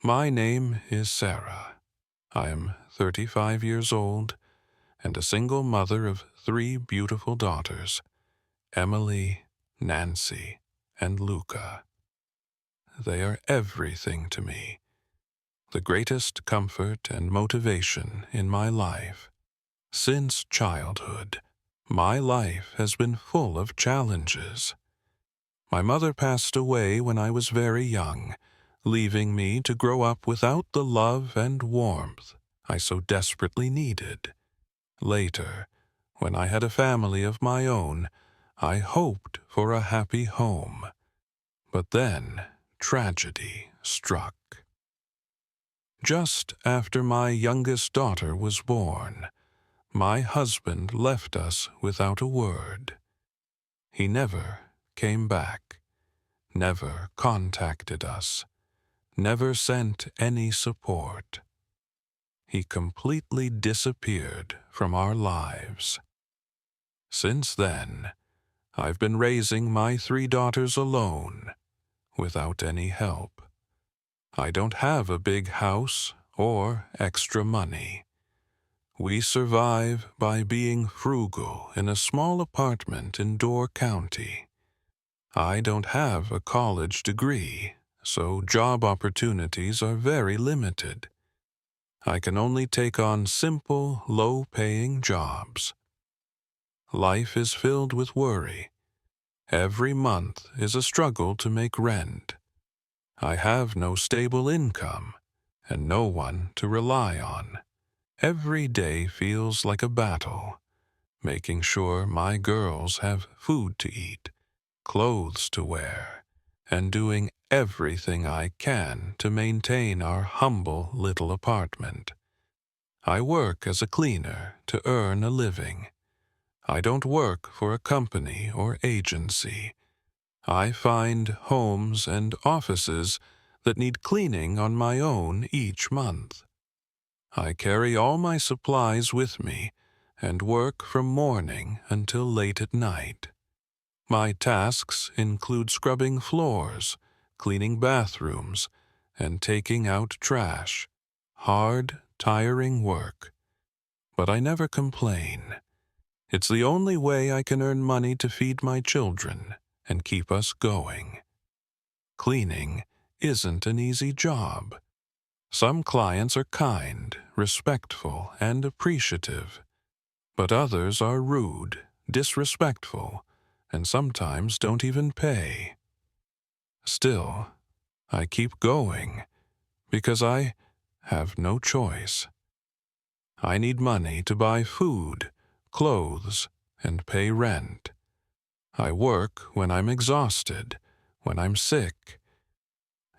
My name is Sarah. I am 35 years old and a single mother of 3 beautiful daughters, Emily, Nancy, and Luca. They are everything to me, the greatest comfort and motivation in my life. Since childhood, my life has been full of challenges. My mother passed away when I was very young, leaving me to grow up without the love and warmth I so desperately needed. Later, when I had a family of my own, I hoped for a happy home. But then, tragedy struck. Just after my youngest daughter was born, my husband left us without a word. He never came back, never contacted us, never sent any support. He completely disappeared from our lives. Since then, I've been raising my 3 daughters alone, without any help. I don't have a big house or extra money. We survive by being frugal in a small apartment in Door County. I don't have a college degree, so job opportunities are very limited. I can only take on simple, low-paying jobs. Life is filled with worry. Every month is a struggle to make rent. I have no stable income and no one to rely on. Every day feels like a battle, making sure my girls have food to eat, clothes to wear, and doing everything I can to maintain our humble little apartment. I work as a cleaner to earn a living. I don't work for a company or agency. I find homes and offices that need cleaning on my own each month. I carry all my supplies with me and work from morning until late at night. My tasks include scrubbing floors, cleaning bathrooms, and taking out trash. Hard, tiring work. But I never complain. It's the only way I can earn money to feed my children and keep us going. Cleaning isn't an easy job. Some clients are kind, respectful, and appreciative, but others are rude, disrespectful, and sometimes don't even pay. Still, I keep going because I have no choice. I need money to buy food, clothes, and pay rent. I work when I'm exhausted, when I'm sick,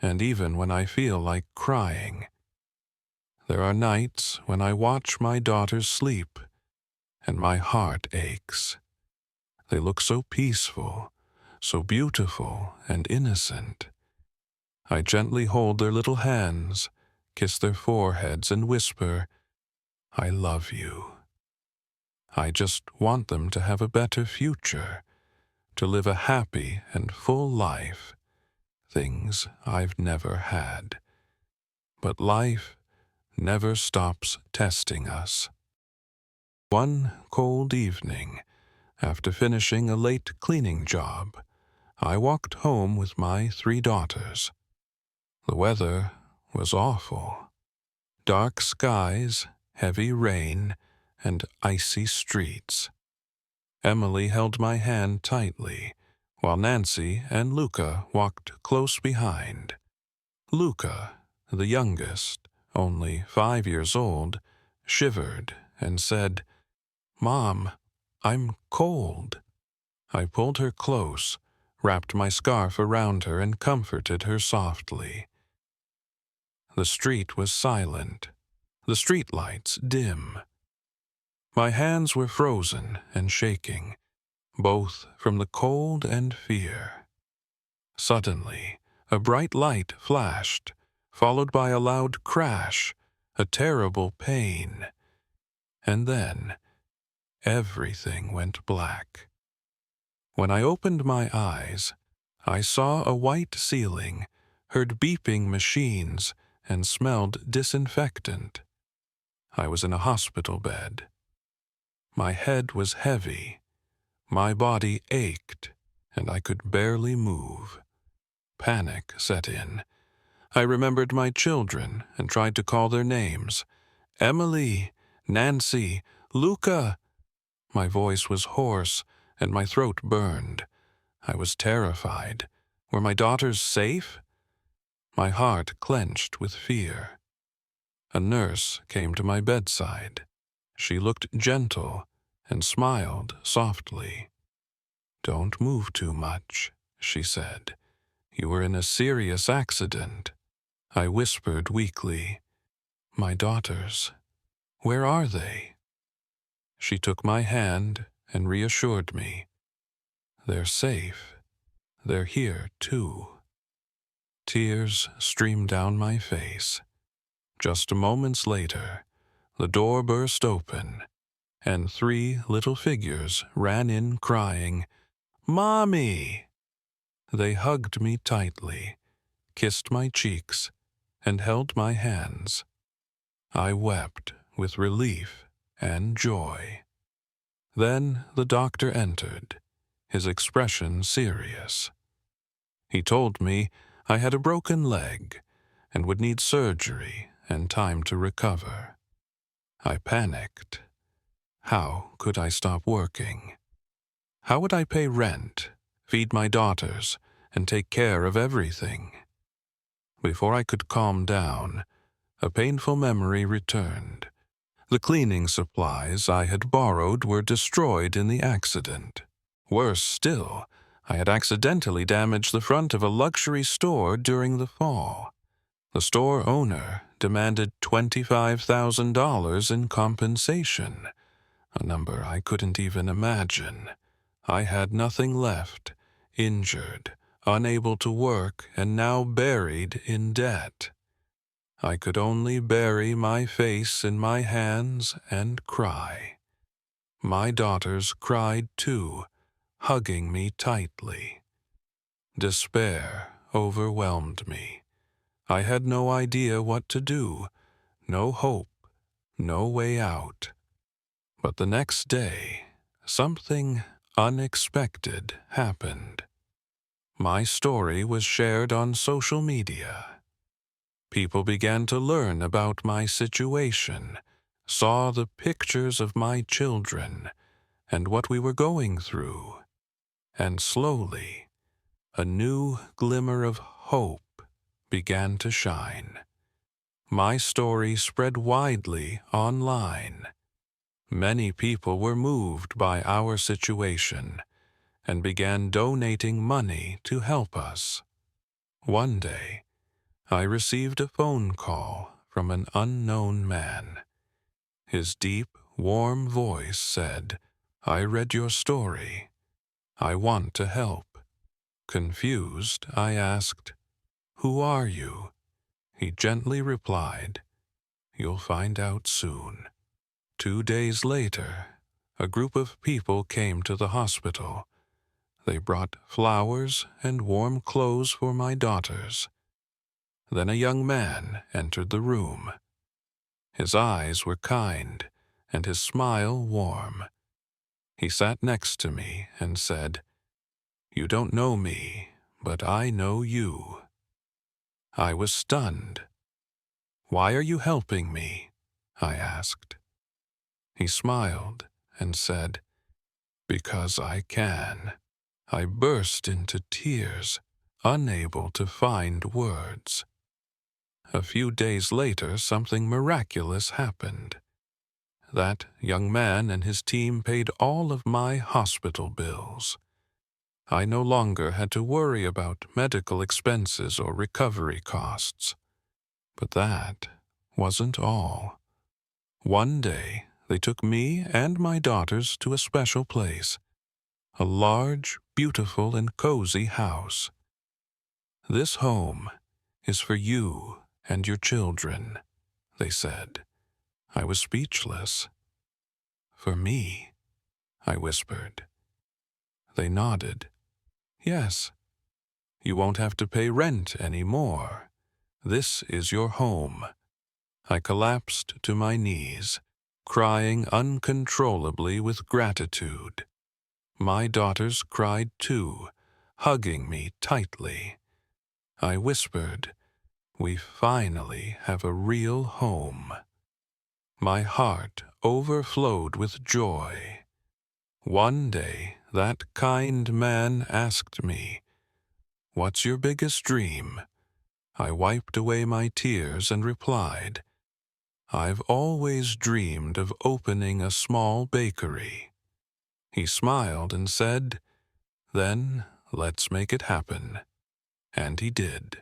and even when I feel like crying. There are nights when I watch my daughters sleep, and my heart aches. They look so peaceful, so beautiful and innocent. I gently hold their little hands, kiss their foreheads, and whisper, "I love you." I just want them to have a better future, to live a happy and full life, things I've never had. But life never stops testing us. One cold evening, after finishing a late cleaning job, I walked home with my 3 daughters. The weather was awful. Dark skies, heavy rain, and icy streets. Emily held my hand tightly, while Nancy and Luca walked close behind. Luca, the youngest, only 5 years old, shivered and said, "Mom, I'm cold." I pulled her close, wrapped my scarf around her, and comforted her softly. The street was silent, the streetlights dim. My hands were frozen and shaking, both from the cold and fear. Suddenly, a bright light flashed, followed by a loud crash, a terrible pain. And then, everything went black. When I opened my eyes, I saw a white ceiling, heard beeping machines, and smelled disinfectant. I was in a hospital bed. My head was heavy, my body ached, and I could barely move. Panic set in. I remembered my children and tried to call their names. Emily, Nancy, Luca. My voice was hoarse and my throat burned. I was terrified. Were my daughters safe? My heart clenched with fear. A nurse came to my bedside. She looked gentle and smiled softly. "Don't move too much," she said. "You were in a serious accident." I whispered weakly, "My daughters, where are they?" She took my hand and reassured me. "They're safe. They're here, too." Tears streamed down my face. Just moments later, the door burst open, and 3 little figures ran in crying, "Mommy!" They hugged me tightly, kissed my cheeks, and held my hands. I wept with relief and joy. Then the doctor entered, his expression serious. He told me I had a broken leg and would need surgery and time to recover. I panicked. How could I stop working? How would I pay rent, feed my daughters, and take care of everything? Before I could calm down, a painful memory returned. The cleaning supplies I had borrowed were destroyed in the accident. Worse still, I had accidentally damaged the front of a luxury store during the fall. The store owner demanded $25,000 in compensation, a number I couldn't even imagine. I had nothing left, injured, unable to work, and now buried in debt. I could only bury my face in my hands and cry. My daughters cried too, hugging me tightly. Despair overwhelmed me. I had no idea what to do, no hope, no way out. But the next day, something unexpected happened. My story was shared on social media. People began to learn about my situation, saw the pictures of my children, and what we were going through. And slowly, a new glimmer of hope began to shine. My story spread widely online. Many people were moved by our situation and began donating money to help us. One day, I received a phone call from an unknown man. His deep, warm voice said, "I read your story. I want to help." Confused, I asked, "Who are you?" He gently replied, "You'll find out soon." 2 days later, a group of people came to the hospital. They brought flowers and warm clothes for my daughters. Then a young man entered the room. His eyes were kind and his smile warm. He sat next to me and said, "You don't know me, but I know you." I was stunned. "Why are you helping me?" I asked. He smiled and said, "Because I can." I burst into tears, unable to find words. A few days later, something miraculous happened. That young man and his team paid all of my hospital bills. I no longer had to worry about medical expenses or recovery costs. But that wasn't all. One day, they took me and my daughters to a special place, a large, beautiful, and cozy house. "This home is for you and your children," they said. I was speechless. "For me?" I whispered. They nodded. "Yes. You won't have to pay rent anymore. This is your home. I collapsed to my knees, crying uncontrollably with gratitude. My daughters cried too, hugging me tightly. I whispered, "We finally have a real home." My heart overflowed with joy. One day, that kind man asked me, "What's your biggest dream?" I wiped away my tears and replied, "I've always dreamed of opening a small bakery." He smiled and said, "Then let's make it happen." And he did.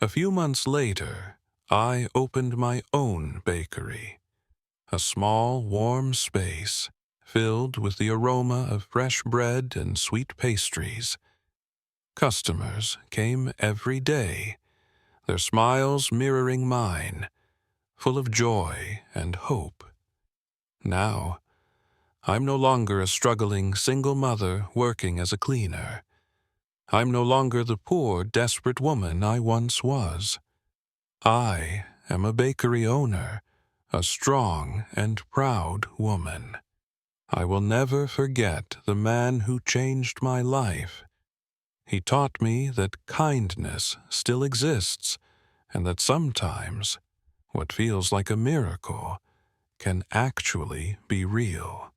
A few months later, I opened my own bakery, a small, warm space filled with the aroma of fresh bread and sweet pastries. Customers came every day, their smiles mirroring mine, full of joy and hope. Now, I'm no longer a struggling single mother working as a cleaner. I'm no longer the poor, desperate woman I once was. I am a bakery owner, a strong and proud woman. I will never forget the man who changed my life. He taught me that kindness still exists, and that sometimes what feels like a miracle can actually be real.